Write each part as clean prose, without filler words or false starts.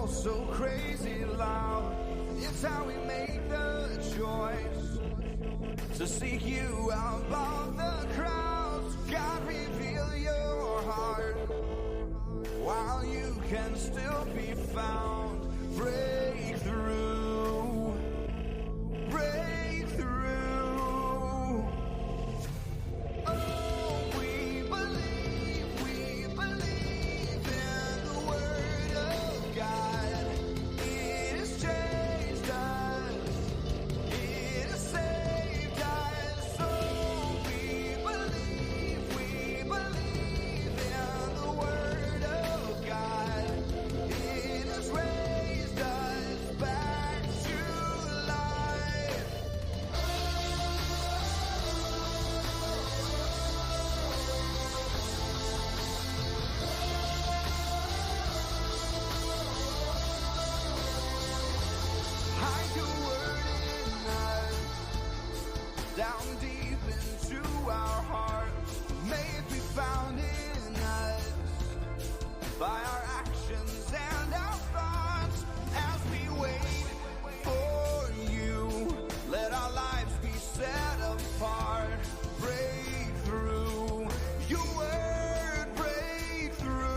oh so crazy loud. It's how we make the choice to seek you out above the crowds. God, reveal your heart while you can still be found. Breakthrough, breakthrough. Oh, we believe in the word of God. It has changed us. It has saved us. Oh, we believe in the word of God. It has raised us back to life. Hide your word in us, down deep into our hearts. May it be found in us by our actions and our thoughts. As we wait for you, let our lives be set apart. Breakthrough, your word, breakthrough.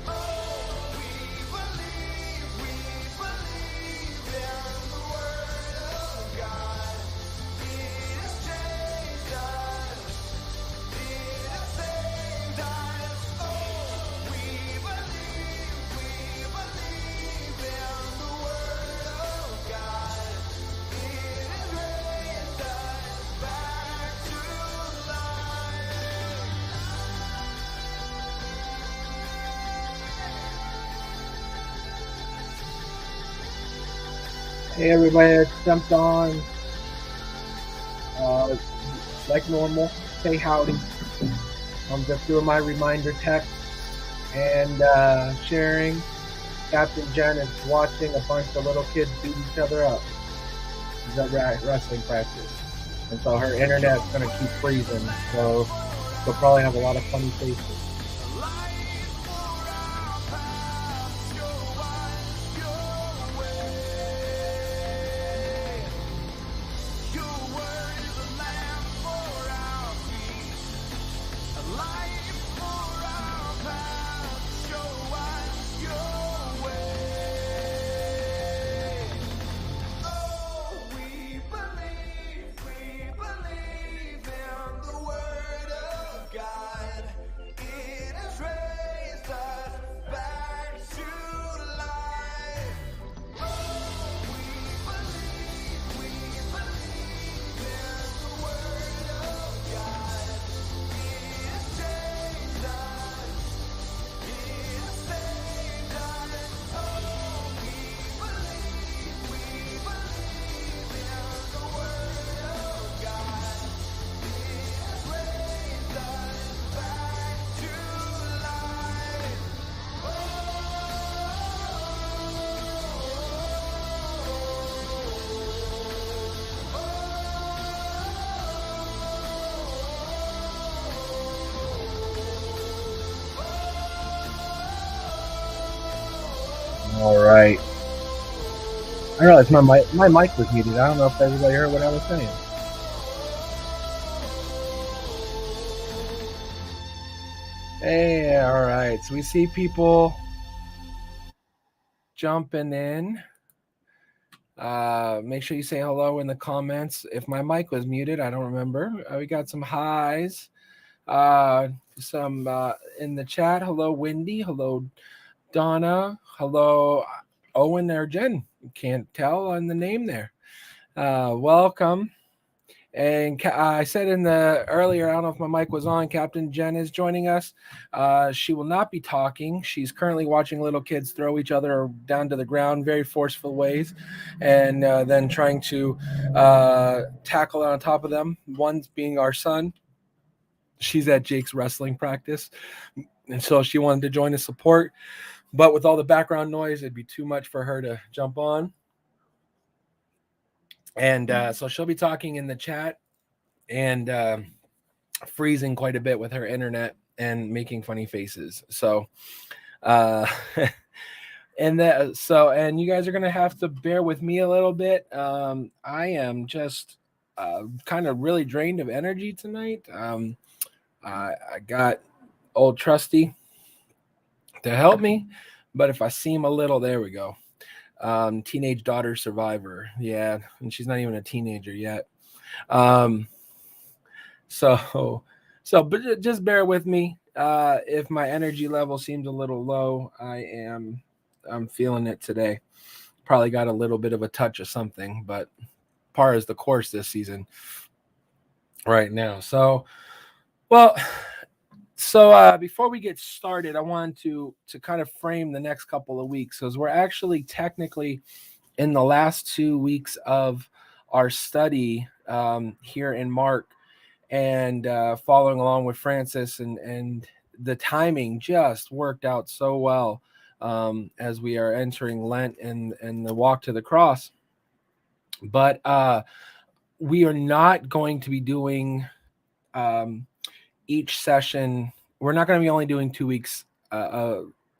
Oh, we believe in the word of God. It has changed us. It has saved us. Oh, we believe in the word of God. It has raised us back to life. Hey everybody, I jumped on like normal. Say howdy. I'm just doing my reminder text and sharing. Captain Jen is watching a bunch of little kids beat each other up. She's at wrestling practice. And so her internet's going to keep freezing. So she'll probably have a lot of funny faces. All right. I realized my mic was muted. I don't know if everybody heard what I was saying. Hey, all right. So we see people jumping in. Make sure you say hello in the comments. If my mic was muted, I don't remember. We got some highs. Some in the chat. Hello, Wendy. Hello, Donna. Hello, Owen or Jen. You can't tell on the name there. Welcome. And I said in the earlier, I don't know if my mic was on, Captain Jen is joining us. She will not be talking. She's currently watching little kids throw each other down to the ground, very forceful ways, and then trying to tackle on top of them. One being our son. She's at Jake's wrestling practice, and so she wanted to join the support. But with all the background noise, it'd be too much for her to jump on. And so she'll be talking in the chat and freezing quite a bit with her internet and making funny faces. So Uh, and you guys are gonna have to bear with me a little bit. I am just kind of really drained of energy tonight. I got old trusty to help me, but if I seem a little, there we go. Teenage daughter survivor, yeah, and she's not even a teenager yet. Um, so, but just bear with me. If my energy level seems a little low, I'm feeling it today. Probably got a little bit of a touch of something, but par is the course this season right now. Well, before we get started, I wanted to kind of frame the next couple of weeks because we're actually technically in the last 2 weeks of our study here in Mark, and following along with Francis, and the timing just worked out so well as we are entering Lent and the walk to the cross. But we are not going to be doing each session. We're not going to be only doing 2 weeks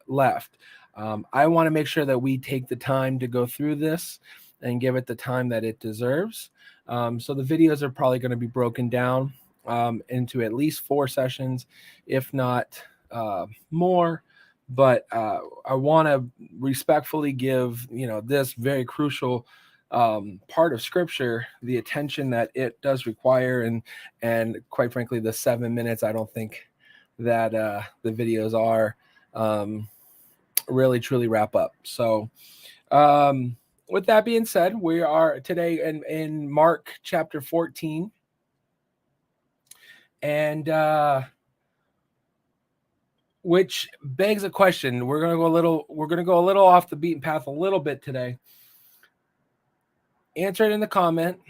left. I want to make sure that we take the time to go through this and give it the time that it deserves. So the videos are probably going to be broken down into at least 4 sessions, if not more. But I want to respectfully give this very crucial part of Scripture the attention that it does require, and quite frankly, the 7 minutes I don't think that the videos are really truly wrap up. So with that being said, we are today in Mark chapter 14, and which begs a question. We're gonna go a little off the beaten path a little bit today. Answer it in the comment.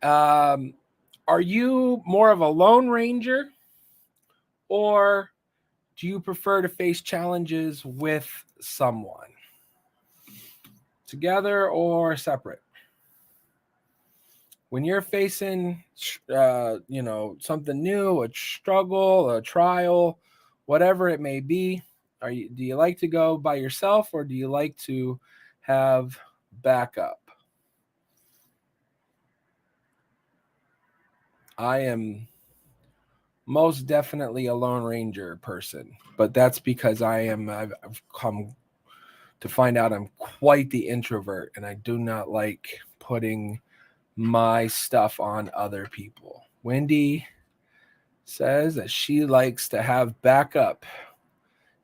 Are you more of a lone ranger, or do you prefer to face challenges with someone, together or separate? When you're facing, something new, a struggle, a trial, whatever it may be, do you like to go by yourself, or do you like to have backup? I am most definitely a Lone Ranger person, but that's because I've come to find out I'm quite the introvert, and I do not like putting my stuff on other people. Wendy says that she likes to have backup.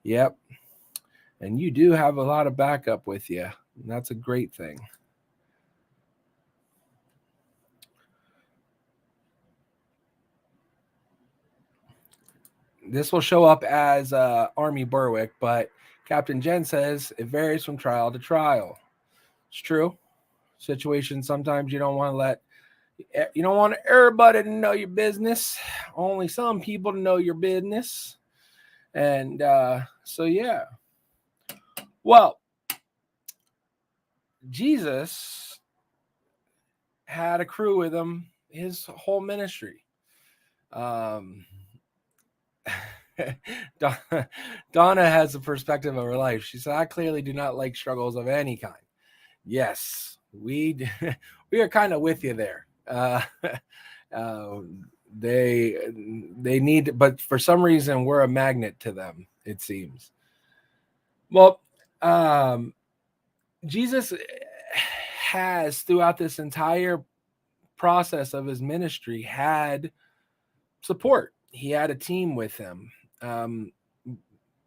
Yep. And you do have a lot of backup with you. And that's a great thing. This will show up as Army Berwick, but Captain Jen says it varies from trial to trial. It's true. Situations sometimes you don't want everybody to know your business. Only some people to know your business. And so, yeah. Well, Jesus had a crew with him his whole ministry. Donna has a perspective of her life. She said, I clearly do not like struggles of any kind. Yes, we are kind of with you there. They need, but for some reason we're a magnet to them, it seems. Well, Jesus has, throughout this entire process of his ministry, had support. He had a team with him.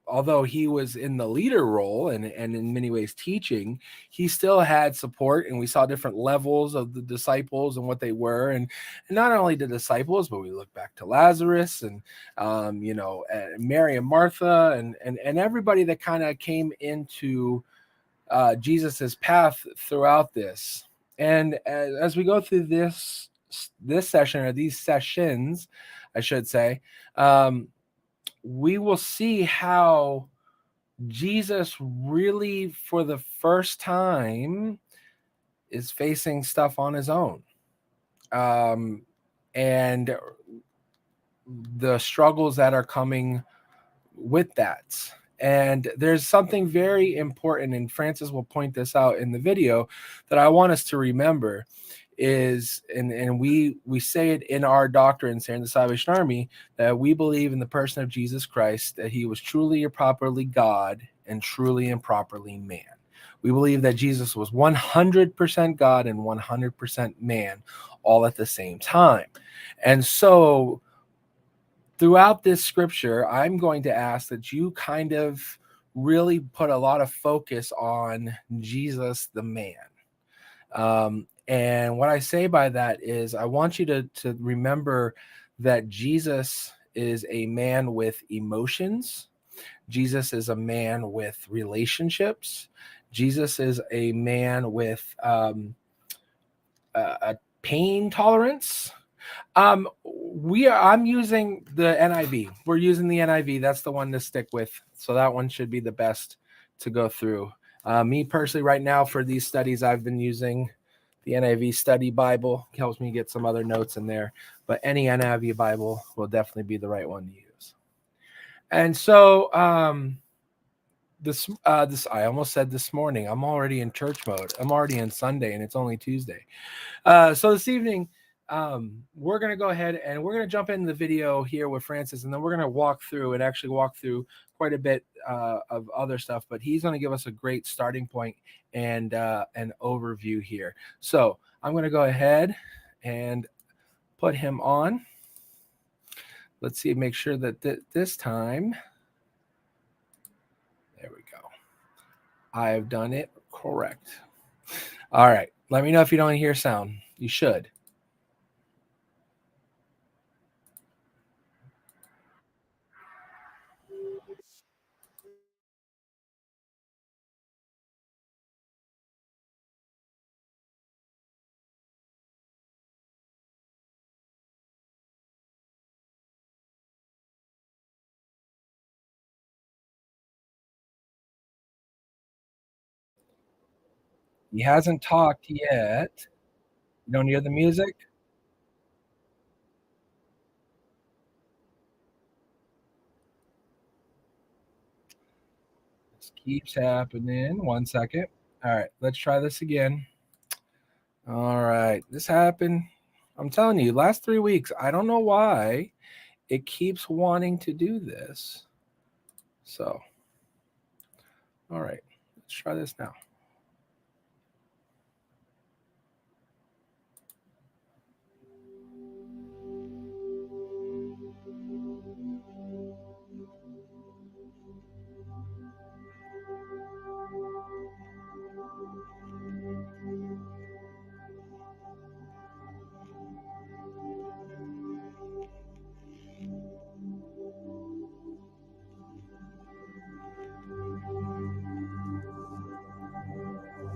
Although he was in the leader role and in many ways teaching, he still had support, and we saw different levels of the disciples and what they were. And not only the disciples, but we look back to Lazarus and, Mary and Martha and everybody that kind of came into Jesus's path throughout this. And as we go through this session, or these sessions, I should say, we will see how Jesus really, for the first time, is facing stuff on his own. And the struggles that are coming with that. And there's something very important, and Francis will point this out in the video, that I want us to remember is, and we say it in our doctrines here in the Salvation Army, that we believe in the person of Jesus Christ, that he was truly and properly God and truly and properly man. We believe that Jesus was 100% God and 100% man all at the same time. And so throughout this scripture, I'm going to ask that you kind of really put a lot of focus on Jesus the man. And what I say by that is I want you to remember that Jesus is a man with emotions. Jesus is a man with relationships. Jesus is a man with a pain tolerance. I'm using the NIV. We're using the NIV. That's the one to stick with. So that one should be the best to go through. Me personally, right now for these studies, I've been using the NIV Study Bible. It helps me get some other notes in there. But any NIV Bible will definitely be the right one to use. And so this I almost said this morning. I'm already in church mode. I'm already in Sunday, and it's only Tuesday. So this evening, we're going to go ahead and we're going to jump into the video here with Francis, and then we're going to walk through quite a bit of other stuff, but he's going to give us a great starting point and an overview here. So I'm going to go ahead and put him on. Let's see, make sure that this time, there we go. I have done it correct. All right. Let me know if you don't hear sound. You should. He hasn't talked yet. You don't hear the music? This keeps happening. 1 second. All right, let's try this again. All right, this happened. I'm telling you, last 3 weeks, I don't know why it keeps wanting to do this. So, all right, let's try this now.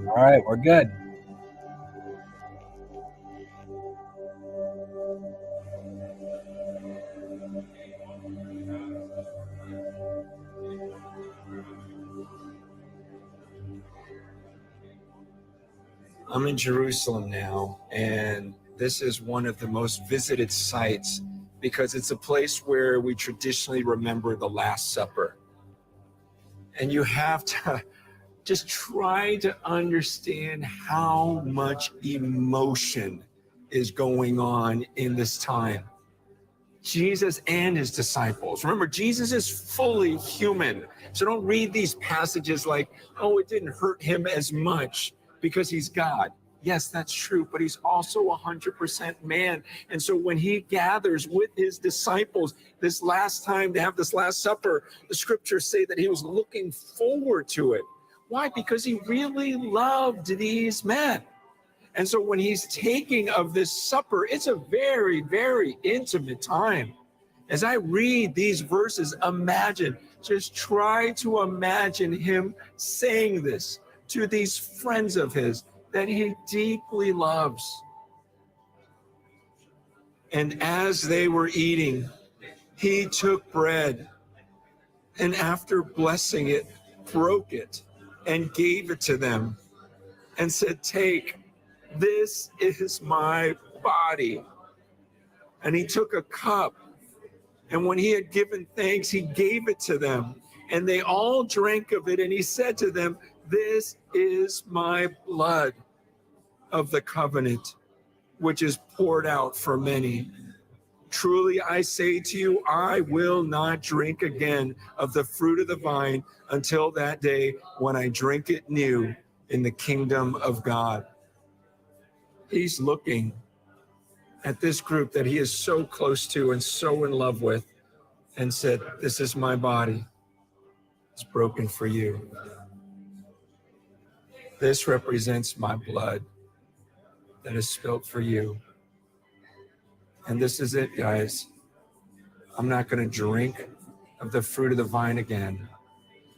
All right, we're good. I'm in Jerusalem now, and this is one of the most visited sites because it's a place where we traditionally remember the Last Supper. And you have to just try to understand how much emotion is going on in this time. Jesus and his disciples. Remember, Jesus is fully human. So don't read these passages like, oh, it didn't hurt him as much because he's God. Yes, that's true, but he's also 100% man. And so when he gathers with his disciples this last time to have this Last Supper, the scriptures say that he was looking forward to it. Why? Because he really loved these men. And so when he's taking of this supper, it's a very, very intimate time. As I read these verses, just try to imagine him saying this to these friends of his that he deeply loves. And as they were eating, he took bread and after blessing it, broke it and gave it to them and said, "Take, this is my body." And he took a cup, and when he had given thanks, he gave it to them. And they all drank of it. And he said to them, "This is my blood of the covenant, which is poured out for many. Truly I say to you, I will not drink again of the fruit of the vine until that day when I drink it new in the kingdom of God." He's looking at this group that he is so close to and so in love with and said, "This is my body. It's broken for you. This represents my blood that is spilt for you." And this is it, guys. I'm not going to drink of the fruit of the vine again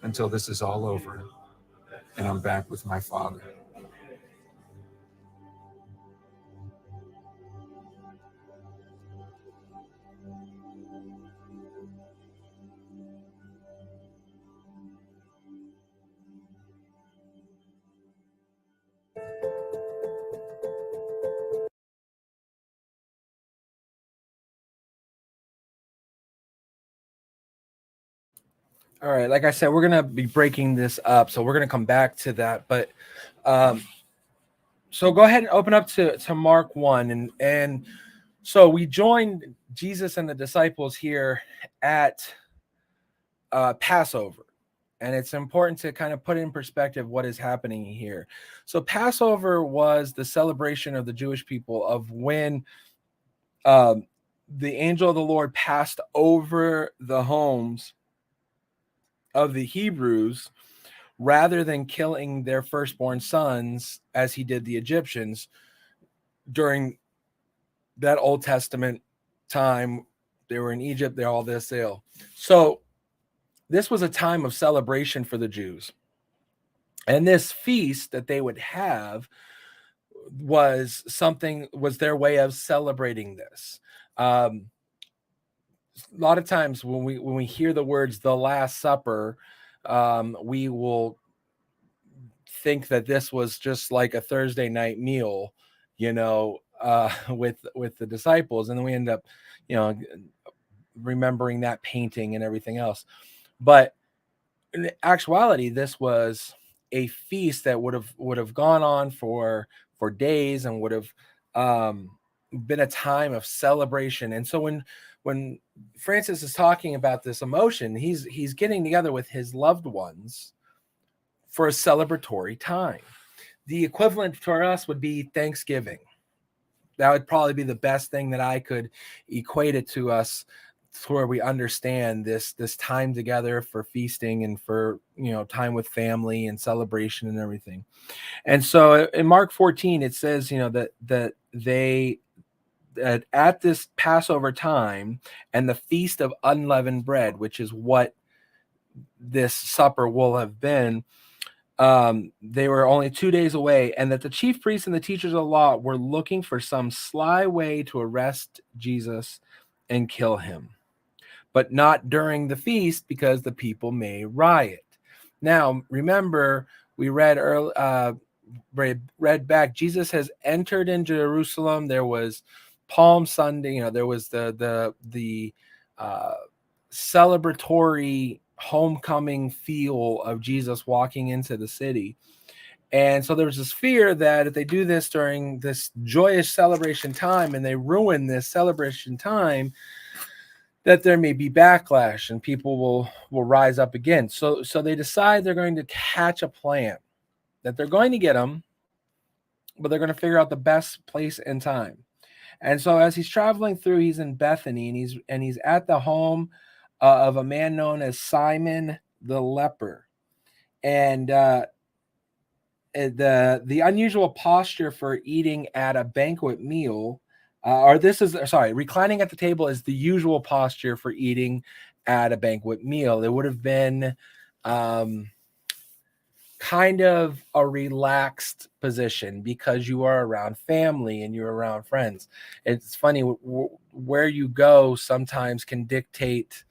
until this is all over and I'm back with my Father. All right, like I said, we're gonna be breaking this up, so we're gonna come back to that. But so go ahead and open up to Mark 1, and so we joined Jesus and the disciples here at Passover, and it's important to kind of put in perspective what is happening here. So Passover was the celebration of the Jewish people of when the angel of the Lord passed over the homes of the Hebrews rather than killing their firstborn sons as he did the Egyptians during that Old Testament time. They were in Egypt, they're all this ill. So this was a time of celebration for the Jews. And this feast that they would have was their way of celebrating this. A lot of times when we hear the words "the Last Supper," we will think that this was just like a Thursday night meal, with the disciples, and then we end up, remembering that painting and everything else. But in actuality, this was a feast that would have gone on for days and would have been a time of celebration. And so when Francis is talking about this emotion, he's getting together with his loved ones for a celebratory time. The equivalent for us would be Thanksgiving. That would probably be the best thing that I could equate it to us, to where we understand this time together for feasting and for time with family and celebration and everything. And so in Mark 14 it says that they at this Passover time and the feast of unleavened bread, which is what this supper will have been, they were only 2 days away, and that the chief priests and the teachers of the law were looking for some sly way to arrest Jesus and kill him, but not during the feast because the people may riot. Now, remember, we read back, Jesus has entered into Jerusalem. There was Palm Sunday, there was the celebratory homecoming feel of Jesus walking into the city. And so there was this fear that if they do this during this joyous celebration time and they ruin this celebration time, that there may be backlash and people will rise up again. So they decide they're going to hatch a plan, that they're going to get him, but they're going to figure out the best place and time. And so as he's traveling through, he's in Bethany, and he's at the home of a man known as Simon the leper. And the unusual posture for eating at a banquet meal, reclining at the table is the usual posture for eating at a banquet meal. It would have been kind of a relaxed position because you are around family and you're around friends. It's funny, where you go sometimes can dictate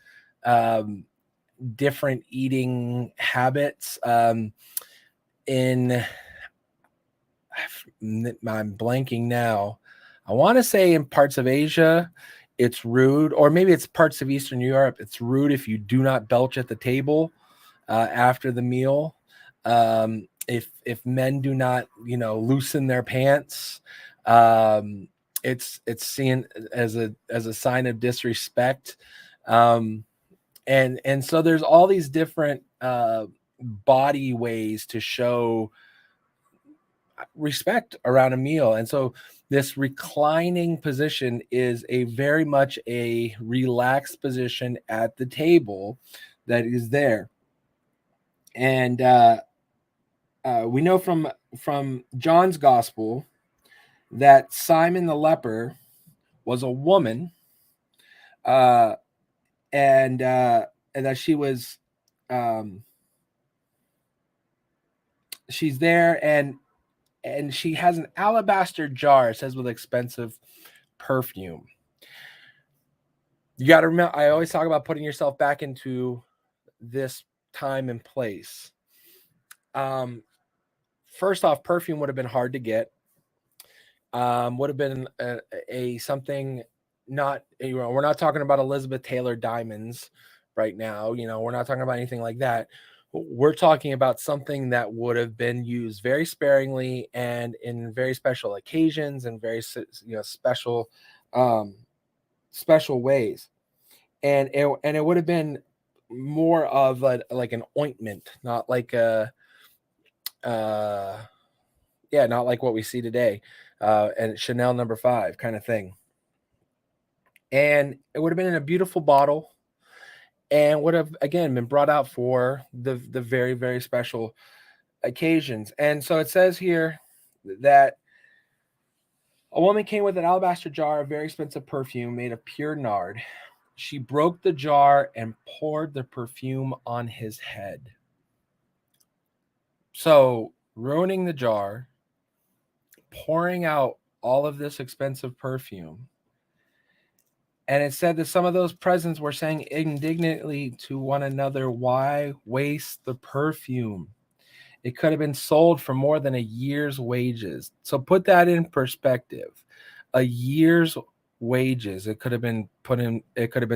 different eating habits. I'm blanking now. I want to say in parts of Asia, it's rude, or maybe it's parts of Eastern Europe, it's rude if you do not belch at the table. after the meal. If men do not, loosen their pants, it's seen as a sign of disrespect. And so there's all these different body ways to show respect around a meal. And so this reclining position is a very much a relaxed position at the table that is there. And we know from John's gospel that Simon the leper was a woman, and that she was she's there, and she has an alabaster jar, it says, with expensive perfume. You got to remember, I always talk about putting yourself back into this time and place. First off, perfume would have been hard to get. Would have been a something, not, we're not talking about Elizabeth Taylor diamonds right now. We're not talking about anything like that. We're talking about something that would have been used very sparingly and in very special occasions and very special ways. And it would have been more of like an ointment, not like not like what we see today, and Chanel No. 5 kind of thing. And it would have been in a beautiful bottle, and would have, again, been brought out for the very, very special occasions. And so it says here that a woman came with an alabaster jar of very expensive perfume made of pure nard. She broke the jar and poured the perfume on his head. So ruining the jar, pouring out all of this expensive perfume. And it said that some of those presents were saying indignantly to one another, "Why waste the perfume? It could have been sold for more than a year's wages." So put that in perspective. A year's wages it could have been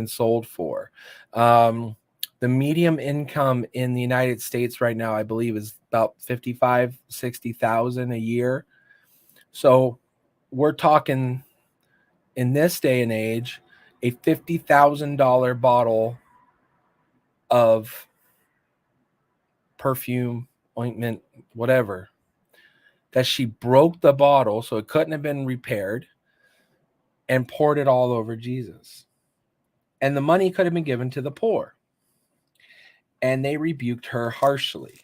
sold for. The medium income in the United States right now, I believe, is about $55,000-$60,000 a year. So we're talking, in this day and age, a $50,000 bottle of perfume, ointment, whatever, that she broke the bottle so it couldn't have been repaired, and poured it all over Jesus. And the money could have been given to the poor. And they rebuked her harshly.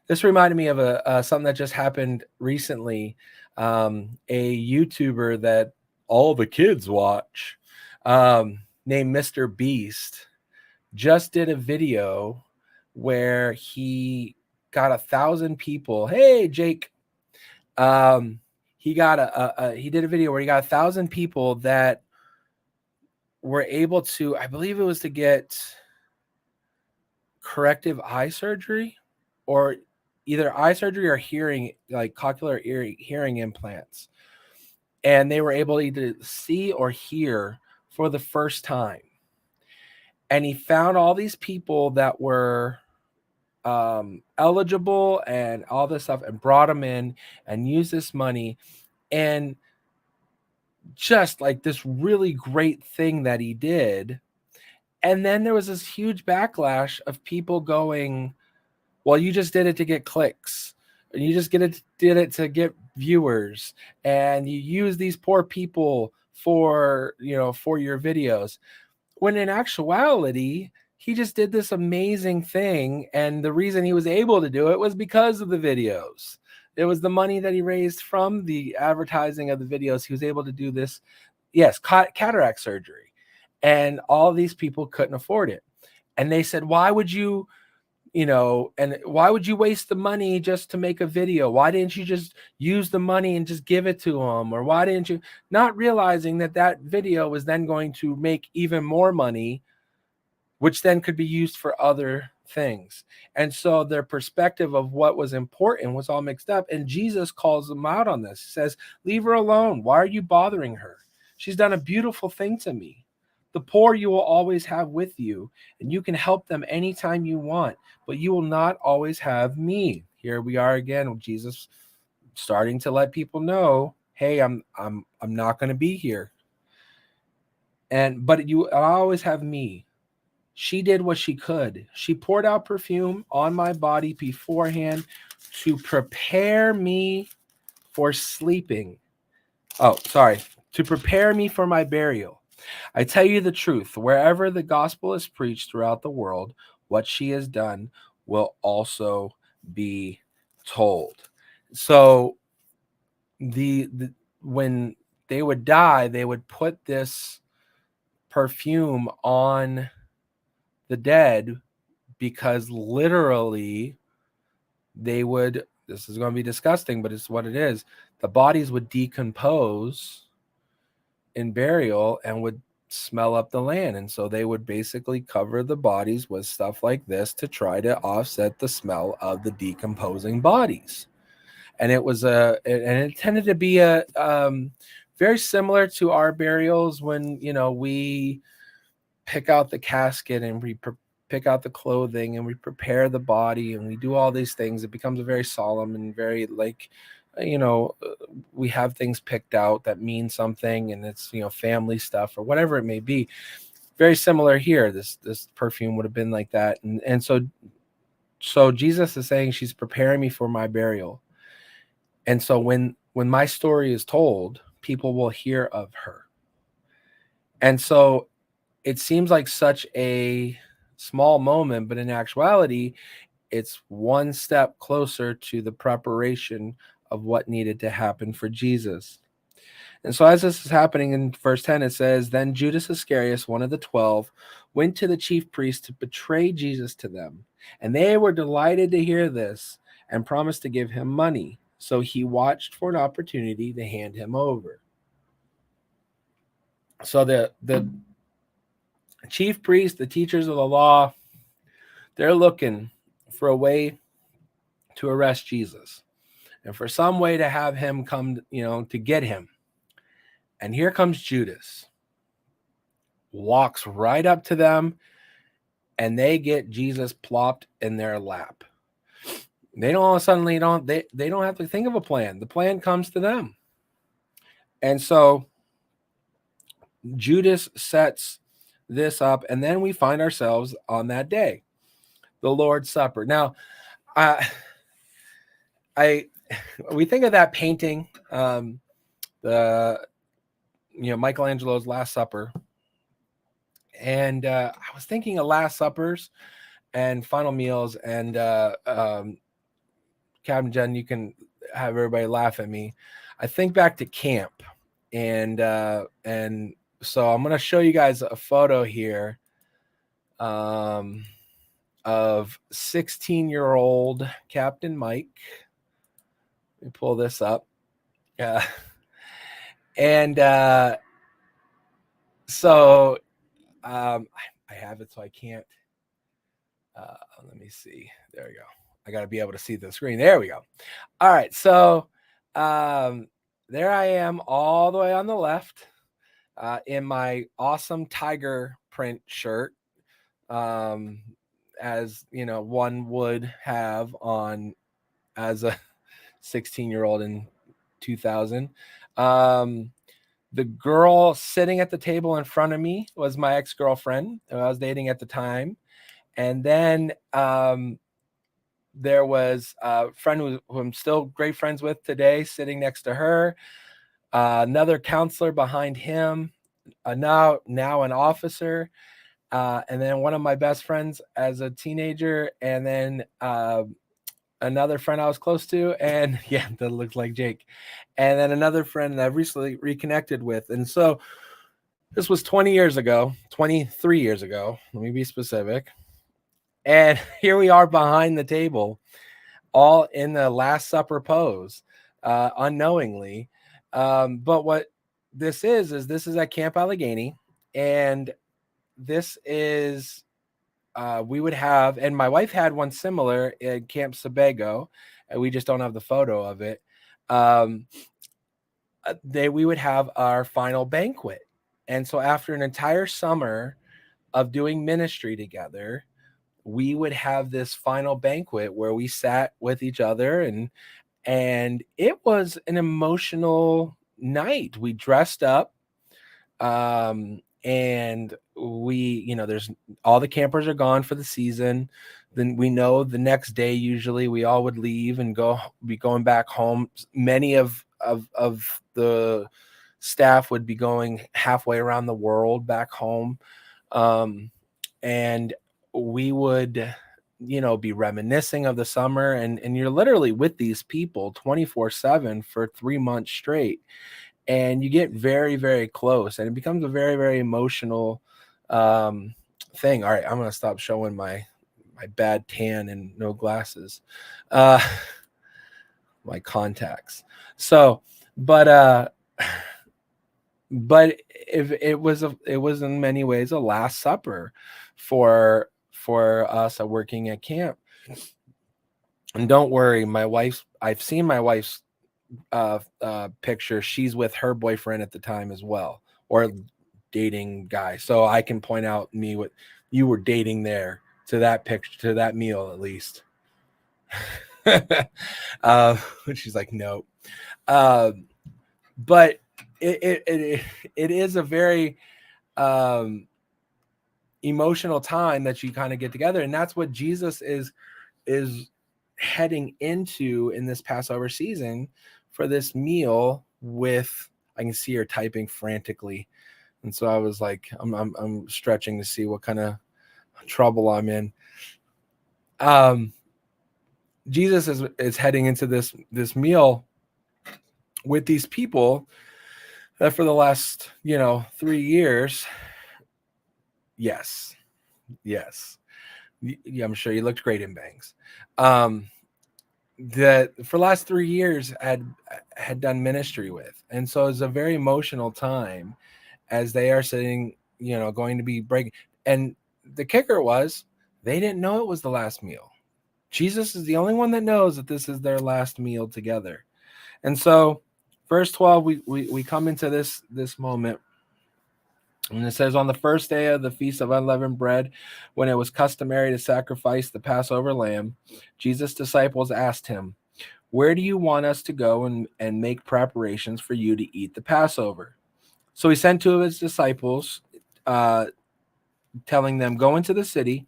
This reminded me of something that just happened recently. A YouTuber that all the kids watch, named Mr. Beast, just did a video where he got 1,000 people. Hey, Jake. He did a video where he got 1,000 people that were able to, I believe it was to get corrective eye surgery, or either eye surgery or hearing, like cochlear hearing implants. And they were able to either see or hear for the first time. And he found all these people that were eligible and all this stuff, and brought them in and used this money. And just like this really great thing that he did. And then there was this huge backlash of people going, "Well, you just did it to get clicks, and you just did it to get viewers, and you use these poor people for your videos." When in actuality, he just did this amazing thing, and the reason he was able to do it was because of the videos. It was the money that he raised from the advertising of the videos. He was able to do this, yes, cataract surgery. And all these people couldn't afford it. And they said, why would you waste the money just to make a video? Why didn't you just use the money and just give it to them? Or why didn't you? Not realizing that video was then going to make even more money, which then could be used for other things. And so their perspective of what was important was all mixed up. And Jesus calls them out on this. He says, "Leave her alone. Why are you bothering her? She's done a beautiful thing to me. The poor you will always have with you, and you can help them anytime you want, but you will not always have me. Here we are again with Jesus starting to let people know, hey, I'm not going to be here. But you always have me. She did what she could. She poured out perfume on my body beforehand to prepare me for sleeping. Oh, sorry. To prepare me for my burial. I tell you the truth, wherever the gospel is preached throughout the world, what she has done will also be told. So the when they would die, they would put this perfume on the dead because literally they would, this is going to be disgusting, but it's what it is. The bodies would decompose in burial and would smell up the land. And so they would basically cover the bodies with stuff like this to try to offset the smell of the decomposing bodies. And it tended to be a very similar to our burials when, we pick out the casket and we pick out the clothing and we prepare the body and we do all these things. It becomes a very solemn and very we have things picked out that mean something, and it's, family stuff or whatever it may be. Very similar here. This perfume would have been like that. And so Jesus is saying she's preparing me for my burial. And so when my story is told, people will hear of her. And so it seems like such a small moment, but in actuality, it's one step closer to the preparation of what needed to happen for Jesus. And so as this is happening in verse 10, it says, then Judas Iscariot, one of the 12, went to the chief priests to betray Jesus to them. And they were delighted to hear this and promised to give him money. So he watched for an opportunity to hand him over. So the chief priests, the teachers of the law, they're looking for a way to arrest Jesus and for some way to have him come, to get him. And here comes Judas, walks right up to them, and they get Jesus plopped in their lap. They don't all of a sudden, they don't have to think of a plan. The plan comes to them. And so Judas sets this up, and then we find ourselves on that day, the Lord's Supper. Now, we think of that painting, Michelangelo's Last Supper, and I was thinking of Last Suppers and final meals, and Captain Jen, you can have everybody laugh at me. I think back to camp, and so I'm going to show you guys a photo here of 16-year-old Captain Mike. Let me pull this up. And so I have it, so I can't. Let me see. There we go. I got to be able to see the screen. There we go. All right. So there I am all the way on the left in my awesome tiger print shirt, as one would have on as a 16-year-old in 2000. The girl sitting at the table in front of me was my ex-girlfriend who I was dating at the time. And then there was a friend who I'm still great friends with today sitting next to her, another counselor behind him, now an officer, and then one of my best friends as a teenager, and then another friend I was close to, and yeah, that looks like Jake, and then another friend that I've recently reconnected with. And so this was 23 years ago, let me be specific. And here we are behind the table, all in the Last Supper pose, unknowingly. But what this is at Camp Allegheny, and this is we would have, and my wife had one similar at Camp Sebago, and we just don't have the photo of it. We would have our final banquet. And so after an entire summer of doing ministry together, we would have this final banquet where we sat with each other, and it was an emotional night. We dressed up, and there's all the campers are gone for the season. Then we know the next day usually we all would leave and be going back home. Many of the staff would be going halfway around the world back home, and we would be reminiscing of the summer, and you're literally with these people 24/7 for 3 months straight, and you get very, very close, and it becomes a very, very emotional thing. All right, I'm gonna stop showing my bad tan and no glasses, my contacts. So but if it was in many ways a last supper for us working at camp. And don't worry, I've seen my wife's picture. She's with her boyfriend at the time as well, or dating guy. So I can point out what you were dating there to that picture, to that meal at least. She's like, no. But it is a very emotional time that you kind of get together, and that's what Jesus is heading into in this Passover season for this meal with. I can see her typing frantically, and so I was like, I'm stretching to see what kind of trouble I'm in. Jesus is heading into this meal with these people that for the last 3 years. Yes. Yeah, I'm sure you looked great in bangs. That for the last 3 years had done ministry with, and so it's a very emotional time as they are sitting, going to be breaking. And the kicker was they didn't know it was the last meal. Jesus is the only one that knows that this is their last meal together. And so, verse 12, we come into this moment. And it says, on the first day of the Feast of Unleavened Bread, when it was customary to sacrifice the Passover lamb, Jesus' disciples asked him, where do you want us to go and make preparations for you to eat the Passover? So he sent 2 of his disciples, telling them, go into the city,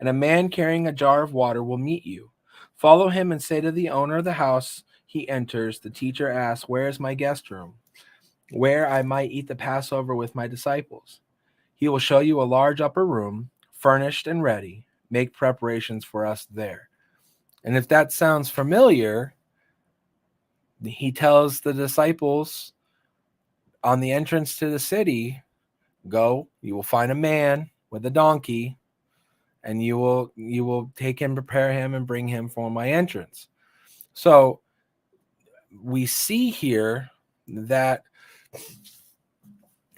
and a man carrying a jar of water will meet you. Follow him and say to the owner of the house he enters, the teacher asks, where is my guest room, where I might eat the Passover with my disciples? He will show you a large upper room, furnished and ready. Make preparations for us there. And if that sounds familiar, he tells the disciples on the entrance to the city, go, you will find a man with a donkey, and you will take him, prepare him, and bring him for my entrance. So we see here that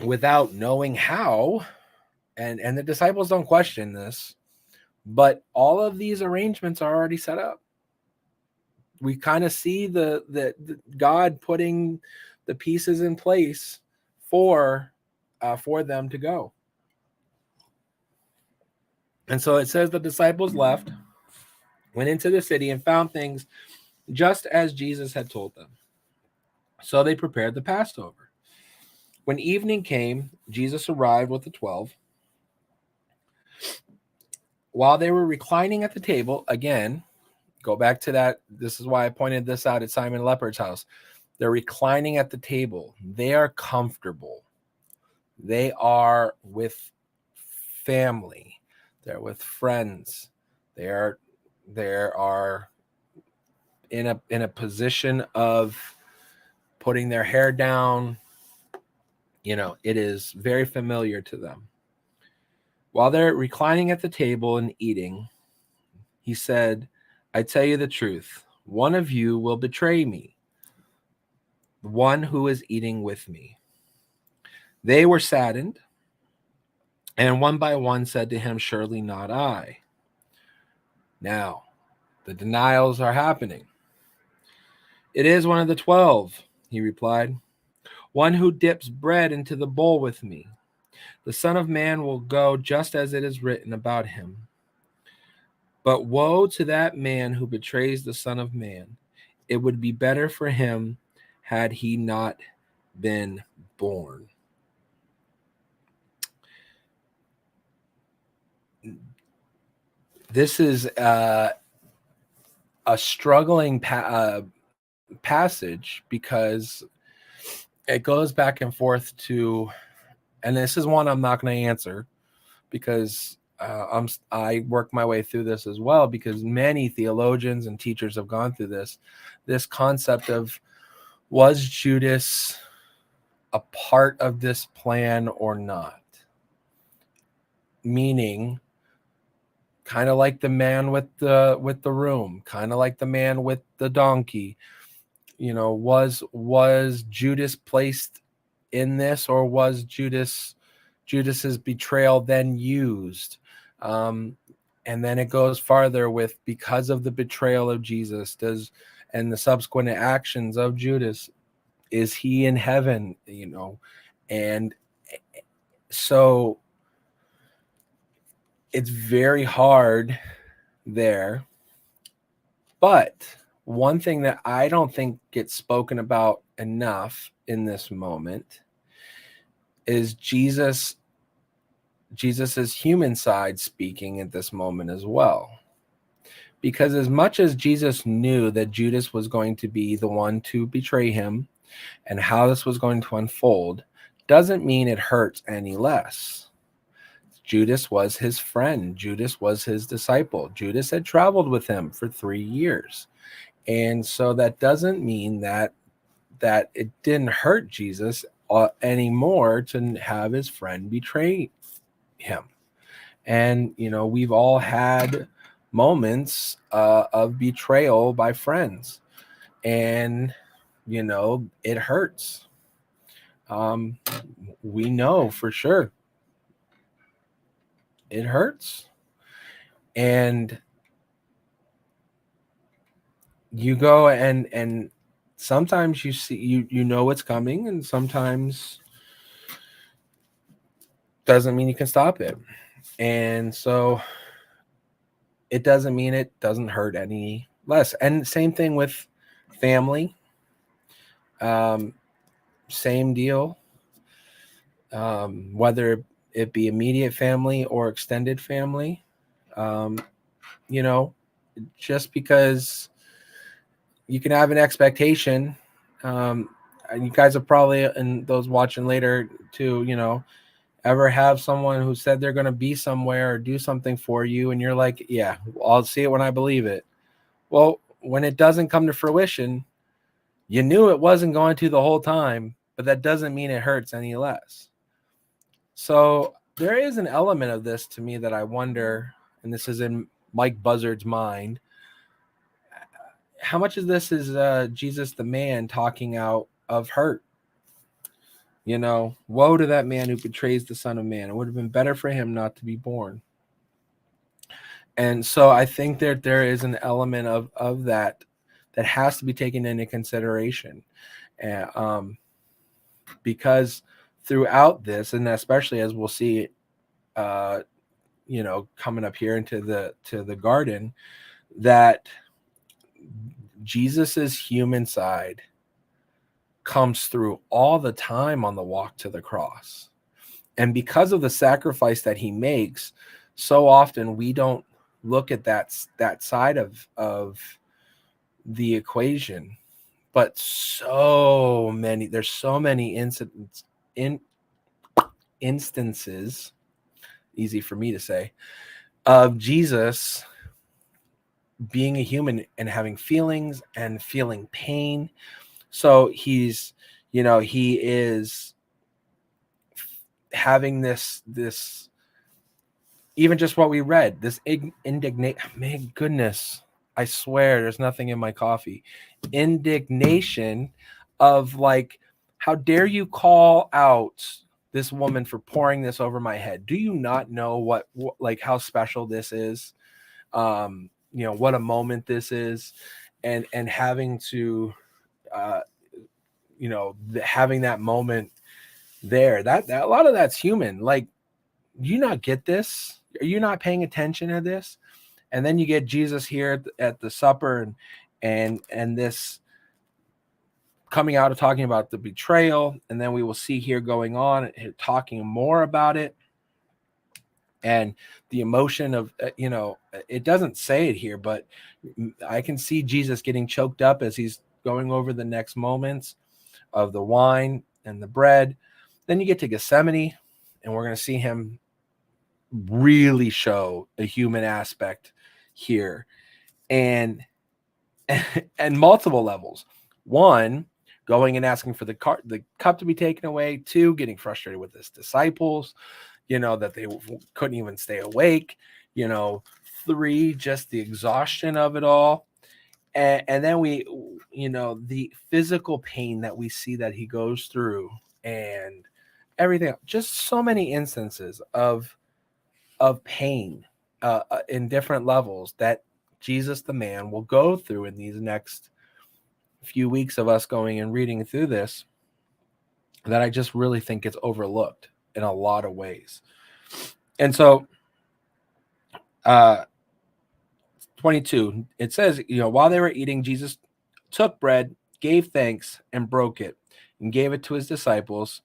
without knowing how, and the disciples don't question this, but all of these arrangements are already set up. We kind of see the God putting the pieces in place for them to go. And so it says the disciples left, went into the city, and found things just as Jesus had told them. So they prepared the Passover. When evening came, Jesus arrived with the 12. While they were reclining at the table, again, go back to that. This is why I pointed this out at Simon Leopard's house. They're reclining at the table. They are comfortable. They are with family. They're with friends. They are in a position of putting their hair down. It is very familiar to them. While they're reclining at the table and eating, he said, I tell you the truth, one of you will betray me, the one who is eating with me. They were saddened, and one by one said to him, surely not I. Now, the denials are happening. It is one of the 12, he replied, one who dips bread into the bowl with me. The Son of Man will go just as it is written about him. But woe to that man who betrays the Son of Man. It would be better for him had he not been born. This is a struggling passage because it goes back and forth to, and this is one I'm not going to answer because I work my way through this as well, because many theologians and teachers have gone through this concept of, was Judas a part of this plan or not? Meaning, kind of like the man with the room, kind of like the man with the donkey. Was Judas placed in this, or was Judas's betrayal then used? And then it goes farther with, because of the betrayal of Jesus, and the subsequent actions of Judas, is he in heaven? And so it's very hard there. But one thing that I don't think gets spoken about enough in this moment is Jesus's human side speaking at this moment as well. Because as much as Jesus knew that Judas was going to be the one to betray him and how this was going to unfold, doesn't mean it hurts any less. Judas was his friend. Judas was his disciple. Judas had traveled with him for 3 years. And so that doesn't mean that it didn't hurt Jesus anymore to have his friend betray him. And, we've all had moments of betrayal by friends. And, it hurts. We know for sure. It hurts. And you go and sometimes you see, you know what's coming, and sometimes doesn't mean you can stop it. And so it doesn't mean it doesn't hurt any less. And same thing with family. Same deal. Whether it be immediate family or extended family, just because you can have an expectation, and you guys are probably, and those watching later too, ever have someone who said they're going to be somewhere or do something for you, and you're like, yeah, I'll see it when I believe it. Well, when it doesn't come to fruition, you knew it wasn't going to the whole time, but that doesn't mean it hurts any less. So there is an element of this to me that I wonder, and this is in Mike Buzzard's mind, how much of this is Jesus the man talking out of hurt? Woe to that man who betrays the Son of Man. It would have been better for him not to be born. And so I think that there is an element of that has to be taken into consideration. Because throughout this, and especially as we'll see, coming up here into the garden, that Jesus's human side comes through all the time on the walk to the cross. And because of the sacrifice that he makes, so often we don't look at that side of the equation. But there's so many instances, easy for me to say, of Jesus being a human and having feelings and feeling pain. So he is having this, even just what we read, this indignation. Man, goodness, I swear there's nothing in my coffee. Indignation of like, how dare you call out this woman for pouring this over my head? Do you not know what how special this is? What a moment this is, and having to, having that moment there. That a lot of that's human. Like, do you not get this? Are you not paying attention to this? And then you get Jesus here at the supper, and this coming out of talking about the betrayal, and then we will see here going on talking more about it, and the emotion of it doesn't say it here, but I can see Jesus getting choked up as he's going over the next moments of the wine and the bread. Then you get to Gethsemane, and we're going to see him really show a human aspect here, and multiple levels. One, going and asking for the cup to be taken away. Two, getting frustrated with his disciples, that they couldn't even stay awake. Three, just the exhaustion of it all. And then we, the physical pain that we see that he goes through, and everything. Just so many instances of pain in different levels that Jesus the man will go through in these next few weeks of us going and reading through this, that I just really think it's overlooked in a lot of ways. And so 22, it says, while they were eating, Jesus took bread, gave thanks, and broke it, and gave it to his disciples,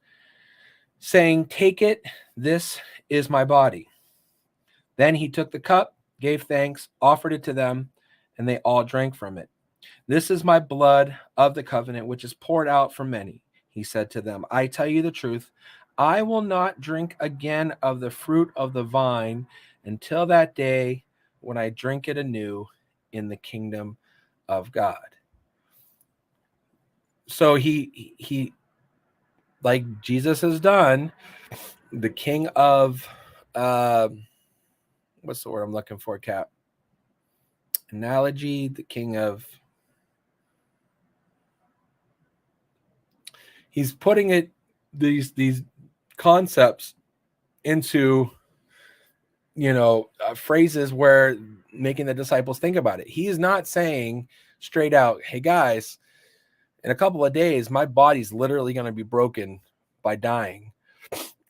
saying, "Take it, this is my body." Then he took the cup, gave thanks, offered it to them, and they all drank from it. "This is my blood of the covenant, which is poured out for many," he said to them. "I tell you the truth, I will not drink again of the fruit of the vine until that day when I drink it anew in the kingdom of God." So he like Jesus has done, the king of what's the word I'm looking for, Cap? Analogy, the king of, he's putting it, these concepts into phrases where making the disciples think about it. He is not saying straight out, "Hey guys, in a couple of days my body's literally going to be broken by dying,"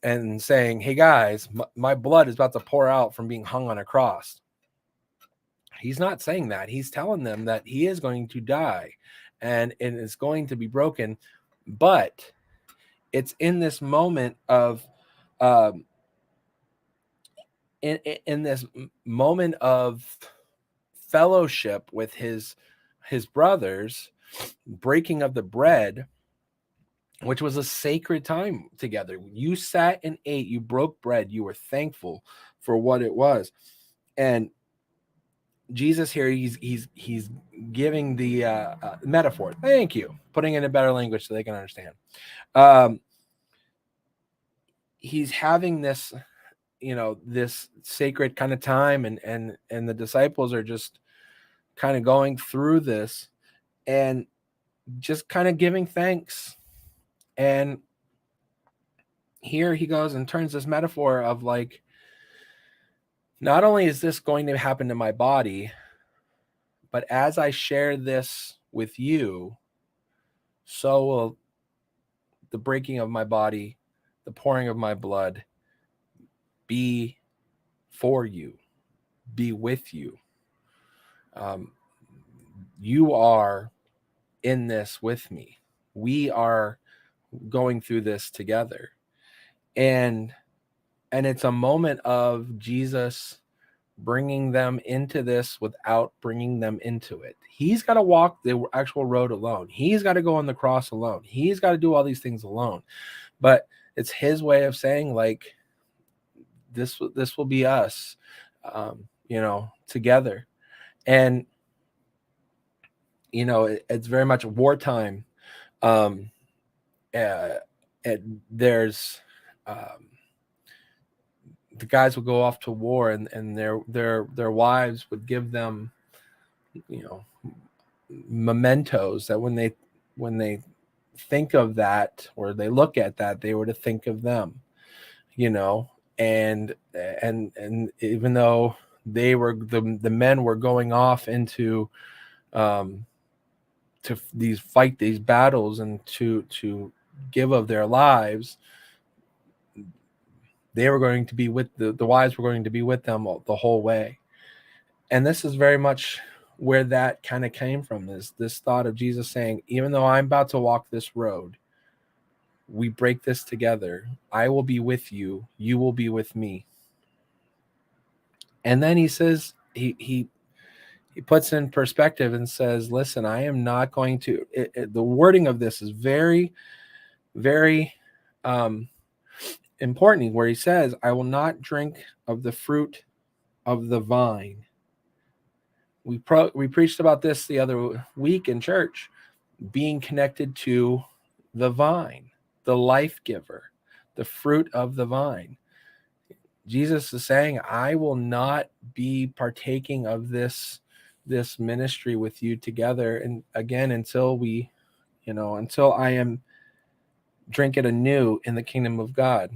and saying, "Hey guys, my blood is about to pour out from being hung on a cross." He's not saying that. He's telling them that he is going to die and it is going to be broken, but it's in this moment of in this moment of fellowship with his brothers, breaking of the bread, which was a sacred time together. You sat and ate, you broke bread, you were thankful for what it was. And Jesus here, he's giving the metaphor. Thank you. Putting it in a better language so they can understand. He's having this, this sacred kind of time, and the disciples are just kind of going through this and just kind of giving thanks. And here he goes and turns this metaphor of like, not only is this going to happen to my body, but as I share this with you, so will the breaking of my body, the pouring of my blood be for you, be with you. You are in this with me. We are going through this together. And it's a moment of Jesus bringing them into this without bringing them into it. He's got to walk the actual road alone. He's got to go on the cross alone. He's got to do all these things alone. But it's his way of saying, like, this will be us, together. And, it's very much wartime. There's the guys would go off to war, and their wives would give them, mementos that when they think of that, or they look at that, they were to think of them, and even though they were the men were going off into to these battles and to give of their lives, They were going to be with the wives were going to be with them the whole way. And this is very much where that kind of came from, this thought of Jesus saying, even though I'm about to walk this road, we break this together. I will be with you. You will be with me. And then he says, he puts in perspective and says, listen, I am not going to, the wording of this is very, very important, where he says, I will not drink of the fruit of the vine. We preached about this the other week in church, being connected to the vine, the life giver, the fruit of the vine. Jesus is saying, I will not be partaking of this ministry with you together. And again, until I am drink it anew in the kingdom of God.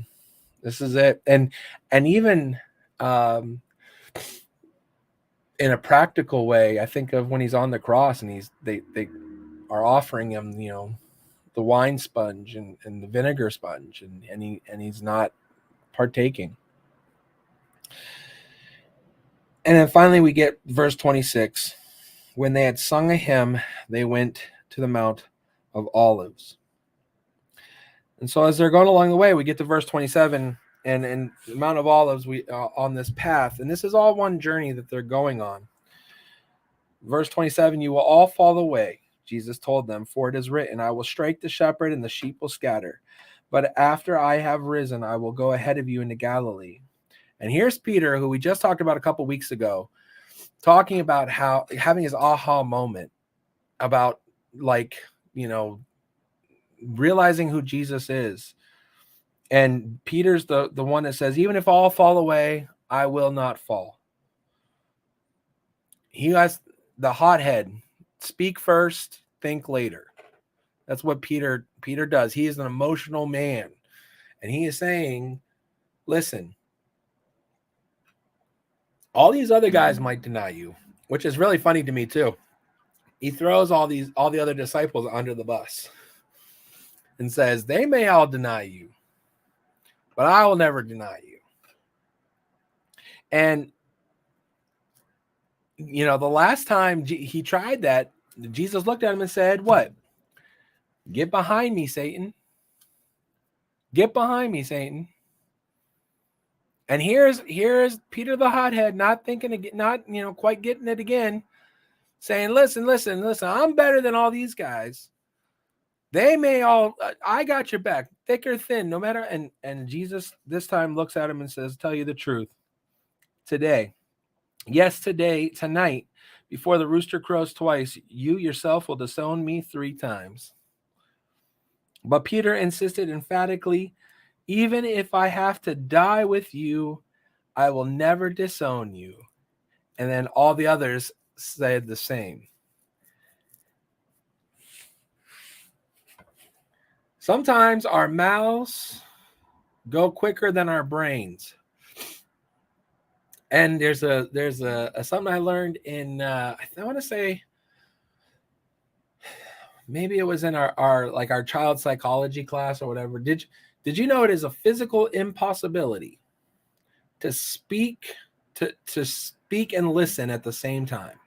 This is it. And even in a practical way, I think of when he's on the cross and they are offering him, the wine sponge and the vinegar sponge, and he's not partaking. And then finally we get verse 26. When they had sung a hymn, they went to the Mount of Olives. And so as they're going along the way, we get to verse 27, and the Mount of Olives, we on this path, and this is all one journey that they're going on. Verse 27, you will all fall away, Jesus told them, for it is written, I will strike the shepherd and the sheep will scatter. But after I have risen, I will go ahead of you into Galilee. And here's Peter, who we just talked about a couple weeks ago, talking about how having his aha moment about, realizing who Jesus is. And Peter's the one that says, even if all fall away, I will not fall. He has the hothead, speak first, think later. That's what Peter does. He is an emotional man. And he is saying, listen, all these other guys might deny you, which is really funny to me too. He throws all the other disciples under the bus and says, they may all deny you, but I will never deny you. And, the last time he tried that, Jesus looked at him and said, what? Get behind me, Satan. Get behind me, Satan. And here's Peter the hothead, not quite getting it again, saying, listen, I'm better than all these guys. They may all, I got your back, thick or thin, no matter. And Jesus this time looks at him and says, tell you the truth. Today, tonight, before the rooster crows twice, you yourself will disown me 3 times. But Peter insisted emphatically, even if I have to die with you, I will never disown you. And then all the others said the same. Sometimes our mouths go quicker than our brains. And there's a something I learned in I want to say maybe it was in our child psychology class or whatever. Did you know it is a physical impossibility to speak and listen at the same time?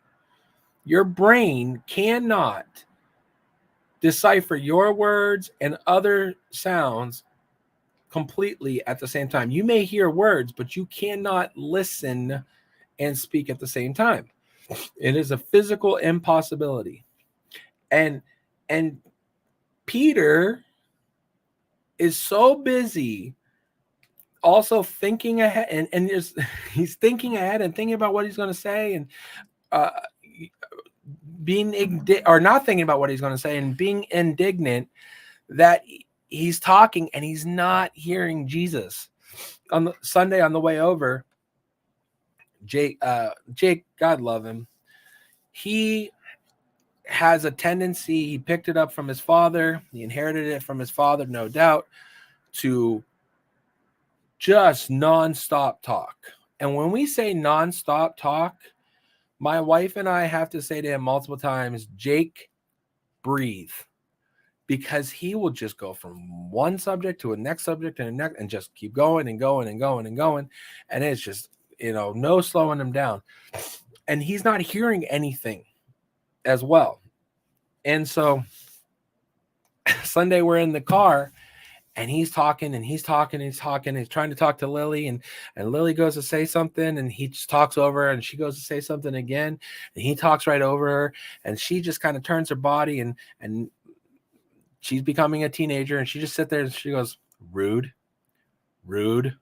Your brain cannot decipher your words and other sounds completely at the same time. You may hear words, but you cannot listen and speak at the same time. It is a physical impossibility. And Peter is so busy also thinking ahead, and he's thinking ahead and thinking about what he's going to say, and or not thinking about what he's going to say and being indignant that he's talking and he's not hearing Jesus. On the Sunday on the way over, Jake, God love him, he has a tendency, he picked it up from his father, he inherited it from his father, no doubt, to just nonstop talk. And when we say nonstop talk, my wife and I have to say to him multiple times, Jake, breathe. because he will just go from one subject to a next subject and a next, and just keep going and going and going and going. And it's just, no slowing him down. And he's not hearing anything as well. And so Sunday we're in the car, and he's talking and he's talking and he's talking. He's trying to talk to Lily, and Lily goes to say something, and he just talks over her, and she goes to say something again, and he talks right over her, and she just kind of turns her body, and she's becoming a teenager, and she just sits there and she goes, rude, rude,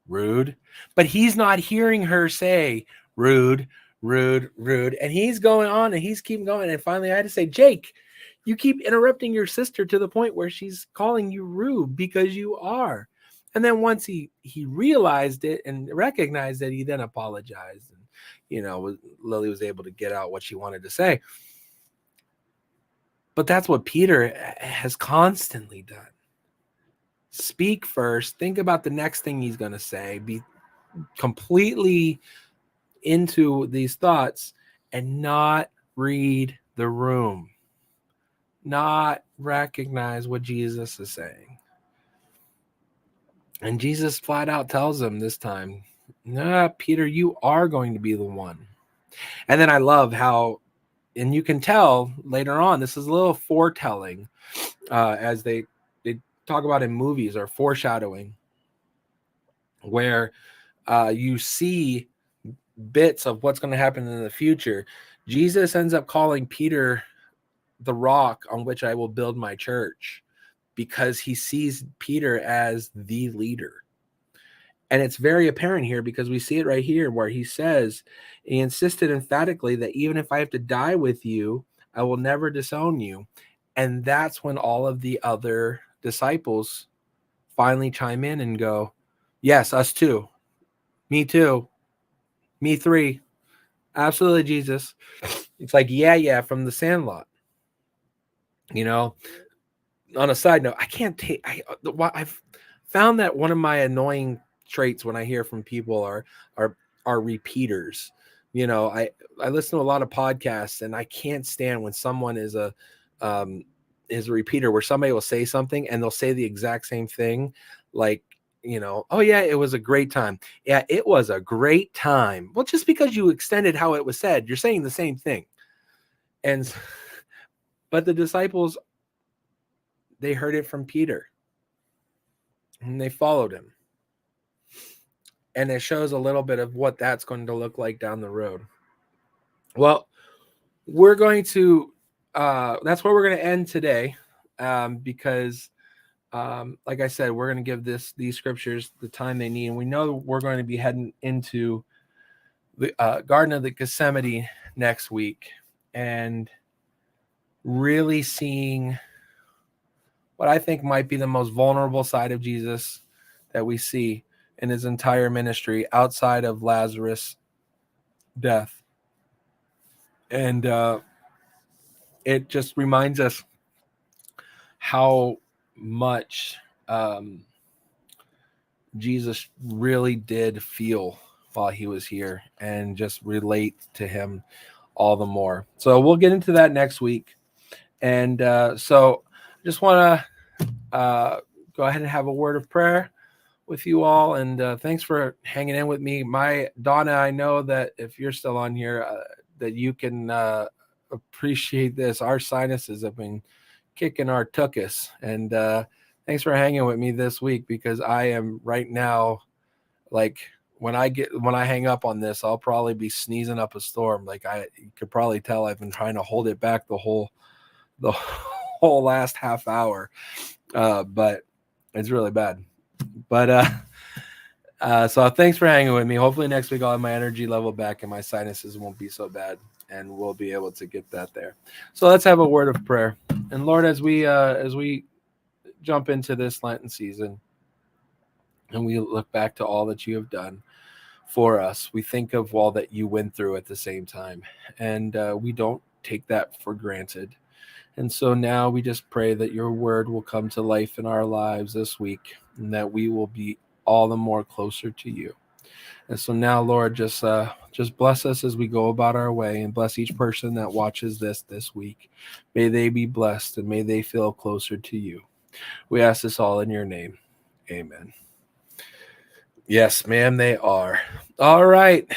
rude. But he's not hearing her say rude, rude, rude. And he's going on and he's keeping going. And finally I had to say, Jake, you keep interrupting your sister to the point where she's calling you rude, because you are. And then once he realized it and recognized it, he then apologized. And, Lily was able to get out what she wanted to say. But that's what Peter has constantly done. Speak first. Think about the next thing he's going to say. Be completely into these thoughts and not read the room. Not recognize what Jesus is saying. And Jesus flat out tells him this time, nah, Peter, you are going to be the one. And then I love how, and you can tell later on, this is a little foretelling, as they talk about in movies, or foreshadowing, where you see bits of what's going to happen in the future. Jesus ends up calling Peter the rock on which I will build my church, because he sees Peter as the leader. And it's very apparent here, because we see it right here where he says, he insisted emphatically that even if I have to die with you, I will never disown you. And that's when all of the other disciples finally chime in and go, yes, us too. Me too. Me three. Absolutely, Jesus. It's like, yeah, from the Sandlot. On a side note, I can't take, I've found that one of my annoying traits when I hear from people are repeaters. I listen to a lot of podcasts, and I can't stand when someone is a repeater, where somebody will say something and they'll say the exact same thing. Like, oh yeah, it was a great time. Yeah, it was a great time. Well, just because you extended how it was said, you're saying the same thing. But the disciples, they heard it from Peter and they followed him. And it shows a little bit of what that's going to look like down the road. Well, we're going to, that's where we're going to end today, because, like I said, we're going to give these scriptures the time they need. And we know we're going to be heading into the Garden of the Gethsemane next week, and really seeing what I think might be the most vulnerable side of Jesus that we see in his entire ministry outside of Lazarus' death. And it just reminds us how much Jesus really did feel while he was here, and just relate to him all the more. So we'll get into that next week. And so just want to go ahead and have a word of prayer with you all. And thanks for hanging in with me. Donna, I know that if you're still on here, that you can appreciate this. Our sinuses have been kicking our tuchus. And thanks for hanging with me this week, because I am right now, like, when I hang up on this, I'll probably be sneezing up a storm. Like, you could probably tell I've been trying to hold it back the whole last half hour. But it's really bad. But so thanks for hanging with me. Hopefully next week I'll have my energy level back and my sinuses won't be so bad, and we'll be able to get that there. So let's have a word of prayer. And Lord, as we jump into this Lenten season and we look back to all that you have done for us, we think of all that you went through at the same time, and we don't take that for granted. And so now we just pray that your word will come to life in our lives this week, and that we will be all the more closer to you. And so now, Lord, just bless us as we go about our way, and bless each person that watches this week. May they be blessed, and may they feel closer to you. We ask this all in your name. Amen. Yes, ma'am, they are. All right.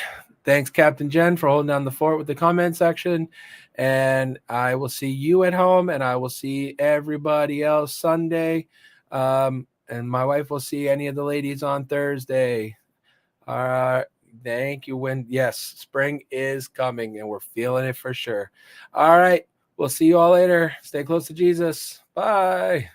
Thanks, Captain Jen, for holding down the fort with the comment section. And I will see you at home, and I will see everybody else Sunday. And my wife will see any of the ladies on Thursday. All right. Thank you. Yes, spring is coming, and we're feeling it for sure. All right. We'll see you all later. Stay close to Jesus. Bye.